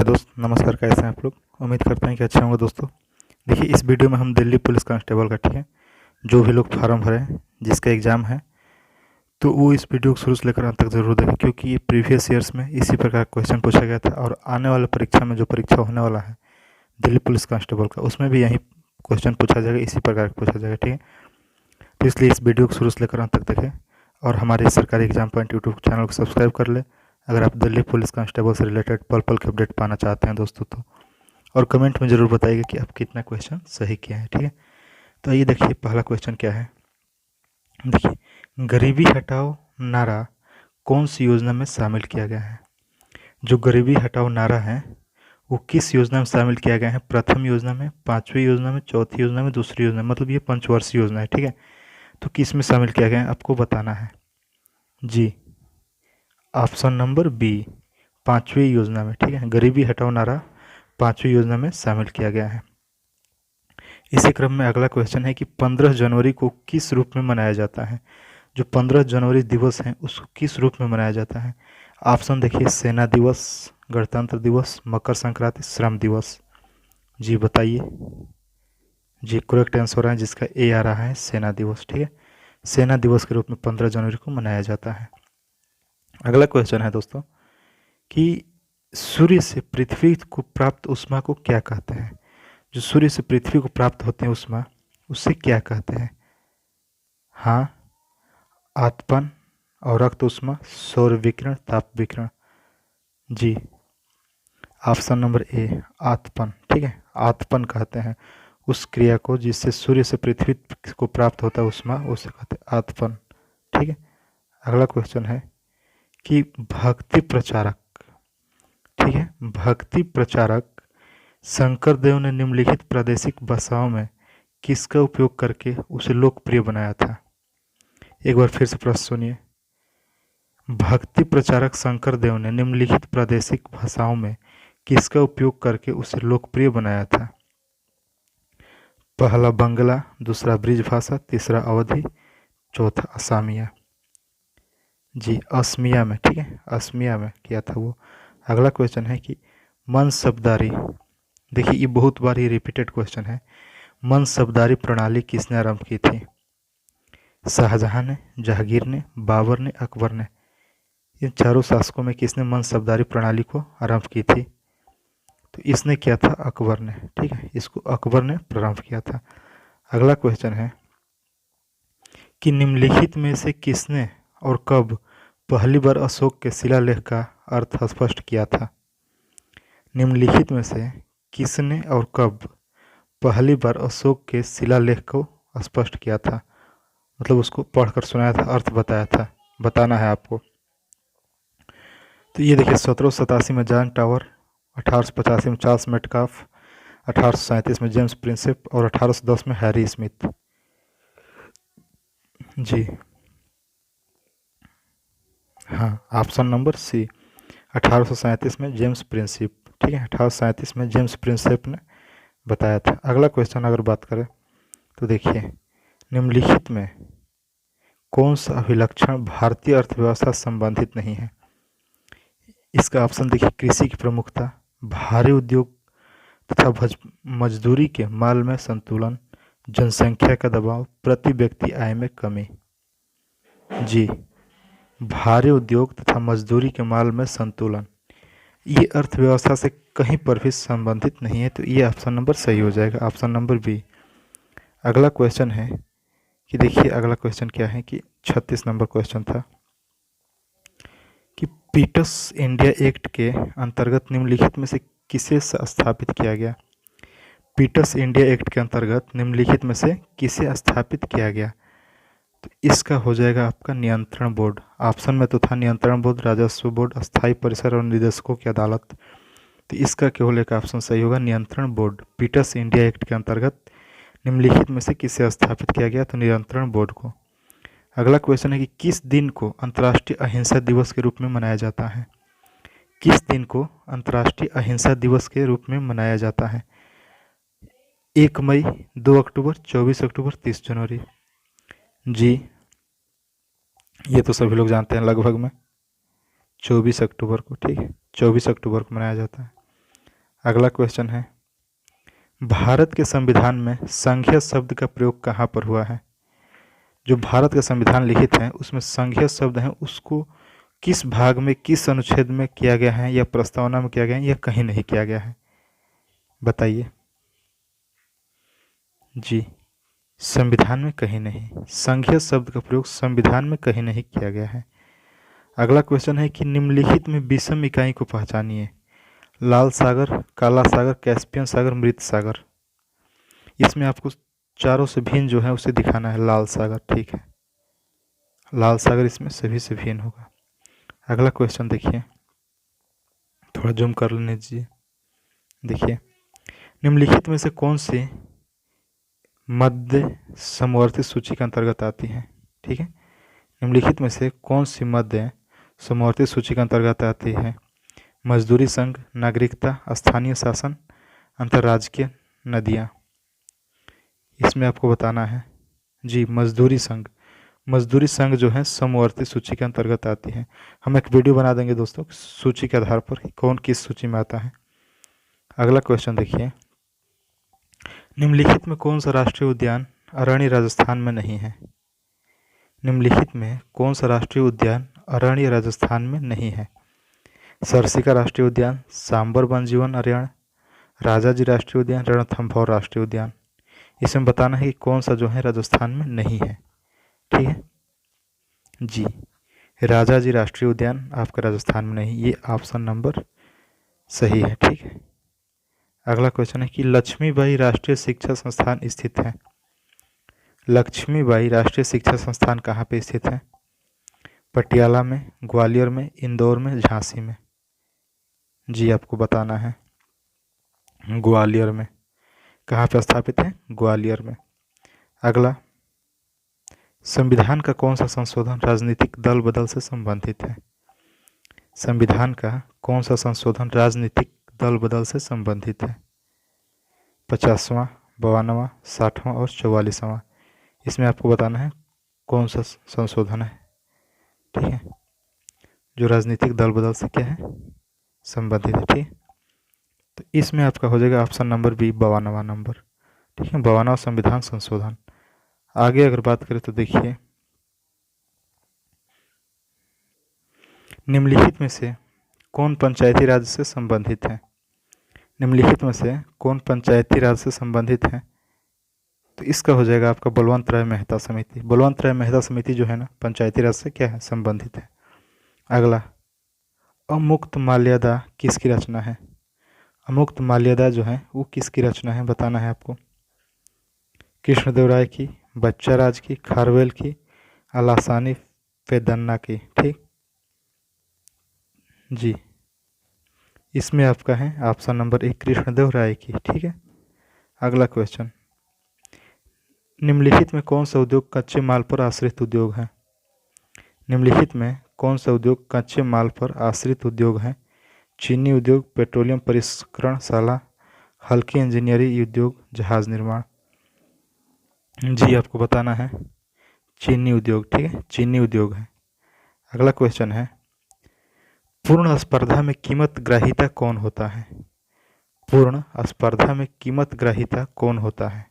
दोस्त नमस्कार, कैसे हैं आप लोग। उम्मीद करते हैं कि अच्छे होंगे दोस्तों। देखिए, इस वीडियो में हम दिल्ली पुलिस कांस्टेबल का, ठीक है, जो भी लोग फार्म भरे हैं, जिसका एग्ज़ाम है, तो वो इस वीडियो को शुरू से लेकर अंत तक ज़रूर देखें, क्योंकि ये प्रीवियस ईयर्स में इसी प्रकार क्वेश्चन पूछा गया था और आने वाले परीक्षा में जो परीक्षा होने वाला है दिल्ली पुलिस कांस्टेबल का, उसमें भी यही क्वेश्चन पूछा जाएगा, इसी प्रकार का पूछा जाएगा, ठीक है। तो इसलिए इस वीडियो को शुरू से लेकर अंत तक देखें और हमारे सरकारी एग्जाम पॉइंट यूट्यूब चैनल को सब्सक्राइब कर ले अगर आप दिल्ली पुलिस कांस्टेबल से रिलेटेड पल पल के अपडेट पाना चाहते हैं दोस्तों। तो और कमेंट में ज़रूर बताइएगा कि आप कितना क्वेश्चन सही किया है, ठीक है। तो आइए देखिए, पहला क्वेश्चन क्या है। देखिए, गरीबी हटाओ नारा कौन सी योजना में शामिल किया गया है। जो गरीबी हटाओ नारा है वो किस योजना में शामिल किया गया है। प्रथम योजना में, पांचवी योजना में, चौथी योजना में, दूसरी योजना में, मतलब ये पंचवर्षीय योजना है, ठीक है। तो किस में शामिल किया गया है आपको बताना है जी। ऑप्शन नंबर बी, पांचवी योजना में, ठीक है। गरीबी हटाओ नारा पांचवी योजना में शामिल किया गया है। इसी क्रम में अगला क्वेश्चन है कि 15 जनवरी को किस रूप में मनाया जाता है। जो 15 जनवरी दिवस है उसको किस रूप में मनाया जाता है। ऑप्शन देखिए, सेना दिवस, गणतंत्र दिवस, मकर संक्रांति, श्रम दिवस। जी बताइए। जी करेक्ट आंसर है जिसका ए आ रहा है, सेना दिवस, ठीक है। सेना दिवस के रूप में 15 जनवरी को मनाया जाता है। अगला क्वेश्चन है दोस्तों कि सूर्य से पृथ्वी को प्राप्त ऊष्मा को क्या कहते हैं। जो सूर्य से पृथ्वी को प्राप्त होते हैं ऊष्मा, उससे क्या कहते हैं। हाँ, आतपन और रक्त ऊष्मा, सौर विकिरण, ताप विकिरण। जी ऑप्शन नंबर ए, आतपन, ठीक है। आतपन कहते हैं उस क्रिया को जिससे सूर्य से पृथ्वी को प्राप्त होता है ऊष्मा, उसे कहते हैं आतपन, ठीक है। अगला क्वेश्चन है कि भक्ति प्रचारक, ठीक है, भक्ति प्रचारक शंकर देव ने निम्नलिखित प्रादेशिक भाषाओं में किसका उपयोग करके उसे लोकप्रिय बनाया था। एक बार फिर से प्रश्न सुनिए। भक्ति प्रचारक शंकर देव ने निम्नलिखित प्रादेशिक भाषाओं में किसका उपयोग करके उसे लोकप्रिय बनाया था। पहला बंगला, दूसरा ब्रिज भाषा, तीसरा अवधी, चौथा असमिया। जी असमिया में, ठीक है, असमिया में किया था वो। अगला क्वेश्चन है कि मनसबदारी, देखिए ये बहुत बार ही रिपीटेड क्वेश्चन है। मनसबदारी प्रणाली किसने आरंभ की थी। शाहजहां ने, जहांगीर ने, बाबर ने, अकबर ने। इन चारों शासकों में किसने मनसबदारी प्रणाली को आरंभ की थी। तो इसने किया था अकबर ने, ठीक है, इसको अकबर ने प्रारंभ किया था। अगला क्वेश्चन है कि निम्नलिखित में से किसने और कब पहली बार अशोक के शिलालेख का अर्थ स्पष्ट किया था। निम्नलिखित में से किसने और कब पहली बार अशोक के शिलालेख को स्पष्ट किया था, मतलब उसको पढ़कर सुनाया था, अर्थ बताया था, बताना है आपको। तो ये देखिए, 1787 में जॉन टावर, 1885 में चार्ल्स मेटकाफ, 1837 में जेम्स प्रिंसेप और 1810 में हैरी स्मिथ। जी हाँ, ऑप्शन नंबर सी, 1837 में जेम्स प्रिंसेप, ठीक है, 1837 में जेम्स प्रिंसेप ने बताया था। अगला क्वेश्चन अगर बात करें तो देखिए, निम्नलिखित में कौन सा अभिलक्षण भारतीय अर्थव्यवस्था से संबंधित नहीं है। इसका ऑप्शन देखिए, कृषि की प्रमुखता, भारी उद्योग तथा मजदूरी के माल में संतुलन, जनसंख्या का दबाव, प्रति व्यक्ति आय में कमी। जी भारी उद्योग तथा मजदूरी के माल में संतुलन, ये अर्थव्यवस्था से कहीं पर भी संबंधित नहीं है, तो ये ऑप्शन नंबर सही हो जाएगा, ऑप्शन नंबर बी। अगला क्वेश्चन है कि देखिए, अगला क्वेश्चन क्या है कि 36 नंबर क्वेश्चन था कि पीटर्स इंडिया एक्ट के अंतर्गत निम्नलिखित में से किसे स्थापित किया गया। पीटर्स इंडिया एक्ट के अंतर्गत निम्नलिखित में से किसे स्थापित किया गया। तो इसका हो जाएगा आपका नियंत्रण बोर्ड। ऑप्शन में तो था नियंत्रण बोर्ड, राजस्व बोर्ड, अस्थायी परिसर और निदेशकों की अदालत। तो इसका केवल एक ऑप्शन सही होगा, नियंत्रण बोर्ड। पीटर्स इंडिया एक्ट के अंतर्गत निम्नलिखित में से किसे स्थापित किया गया, तो नियंत्रण बोर्ड को। अगला क्वेश्चन है कि किस दिन को अंतर्राष्ट्रीय अहिंसा दिवस के रूप में मनाया जाता है। किस दिन को अंतर्राष्ट्रीय अहिंसा दिवस के रूप में मनाया जाता है। 1 मई, 2 अक्टूबर, 24 अक्टूबर, 30 जनवरी। जी ये तो सभी लोग जानते हैं लगभग में, 24 अक्टूबर को, ठीक है, 24 अक्टूबर को मनाया जाता है। अगला क्वेश्चन है, भारत के संविधान में संघीय शब्द का प्रयोग कहाँ पर हुआ है? जो भारत का संविधान लिखित है उसमें संघीय शब्द है, उसको किस भाग में, किस अनुच्छेद में किया गया है, या प्रस्तावना में किया गया है, या कहीं नहीं किया गया है? बताइए। जी, संविधान में कहीं नहीं, संघीय शब्द का प्रयोग संविधान में कहीं नहीं किया गया है। अगला क्वेश्चन है कि निम्नलिखित में विषम इकाई को पहचानिए। लाल सागर, काला सागर, कैस्पियन सागर, मृत सागर। इसमें आपको चारों से भिन्न जो है उसे दिखाना है। लाल सागर, ठीक है, लाल सागर इसमें सभी से भिन्न होगा। अगला क्वेश्चन देखिए, थोड़ा जूम कर लेने दीजिए। देखिए, निम्नलिखित में से कौन सी मध्य समवर्ती सूची के अंतर्गत आती है? ठीक है, निम्नलिखित में से कौन सी मध्य समवर्ती सूची के अंतर्गत आती है? मजदूरी संघ, नागरिकता, स्थानीय शासन, अंतर्राज्यीय नदियाँ। इसमें आपको बताना है। जी, मजदूरी संघ। मजदूरी संघ जो है समवर्ती सूची के अंतर्गत आती है। हम एक वीडियो बना देंगे दोस्तों सूची के आधार पर कौन किस सूची में आता है। अगला क्वेश्चन देखिए, निम्नलिखित में कौन सा राष्ट्रीय उद्यान अरण्य राजस्थान में नहीं है? निम्नलिखित में कौन सा राष्ट्रीय उद्यान अरण्य राजस्थान में नहीं है? सरसिका राष्ट्रीय उद्यान, सांबर वन जीवन अरण्य, राजाजी राष्ट्रीय उद्यान, रणथंभौर राष्ट्रीय उद्यान। इसमें बताना है कि कौन सा जो है राजस्थान में नहीं है। ठीक है जी, राजाजी राष्ट्रीय उद्यान आपका राजस्थान में नहीं, ये ऑप्शन नंबर सही है। ठीक है, अगला क्वेश्चन है कि लक्ष्मीबाई राष्ट्रीय शिक्षा संस्थान स्थित है। लक्ष्मीबाई राष्ट्रीय शिक्षा संस्थान कहाँ पे स्थित है? पटियाला में, ग्वालियर में, इंदौर में, झांसी में। जी, आपको बताना है ग्वालियर में। कहाँ पे स्थापित है? ग्वालियर में। अगला, संविधान का कौन सा संशोधन राजनीतिक दल बदल से संबंधित है? संविधान का कौन सा संशोधन राजनीतिक दल बदल से संबंधित है? 50वां, 52वां, 60वां और 44वां। इसमें आपको बताना है कौन सा संशोधन है। ठीक है, जो राजनीतिक दल बदल से क्या है? संबंधित है। ठीक, तो इसमें आपका हो जाएगा ऑप्शन नंबर बी, 52वां नंबर। ठीक है, 52वां संविधान संशोधन। आगे अगर बात करें तो देखिए, निम्नलिखित में से कौन पंचायती राज से संबंधित है? निम्नलिखित में से कौन पंचायती राज से संबंधित है? तो इसका हो जाएगा आपका बलवंत राय मेहता समिति। बलवंत राय मेहता समिति जो है ना, पंचायती राज से क्या है? संबंधित है। अगला, अमुक्त माल्यदा किसकी रचना है? अमुक्त माल्यदा जो है वो किसकी रचना है बताना है आपको। कृष्णदेव राय की, बच्चा राज की, खारवेल की, अलासानी फेदन्ना की। ठीक जी, इसमें आपका है ऑप्शन नंबर 1, कृष्णदेव राय की। ठीक है, अगला क्वेश्चन, निम्नलिखित में कौन सा उद्योग कच्चे माल पर आश्रित उद्योग है? निम्नलिखित में कौन सा उद्योग कच्चे माल पर आश्रित उद्योग है? चीनी उद्योग, पेट्रोलियम परिष्करणशाला, हल्की इंजीनियरिंग उद्योग, जहाज निर्माण। जी, आपको बताना है चीनी उद्योग। ठीक है, चीनी उद्योग है। अगला क्वेश्चन है, पूर्ण स्पर्धा में कीमत ग्राहिता कौन होता है? पूर्ण स्पर्धा में कीमत ग्राहिता कौन होता है?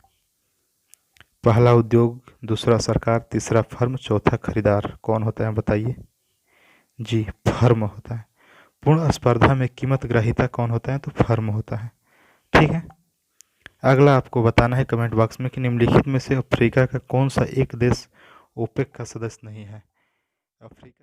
पहला उद्योग, दूसरा सरकार, तीसरा फर्म, चौथा खरीदार। कौन होता है बताइए। जी, फर्म होता है। पूर्ण स्पर्धा में कीमत ग्राहिता कौन होता है? तो फर्म होता है। ठीक है, अगला आपको बताना है कमेंट बॉक्स में कि निम्नलिखित में से अफ्रीका का कौन सा एक देश ओपेक का सदस्य नहीं है? अफ्रीका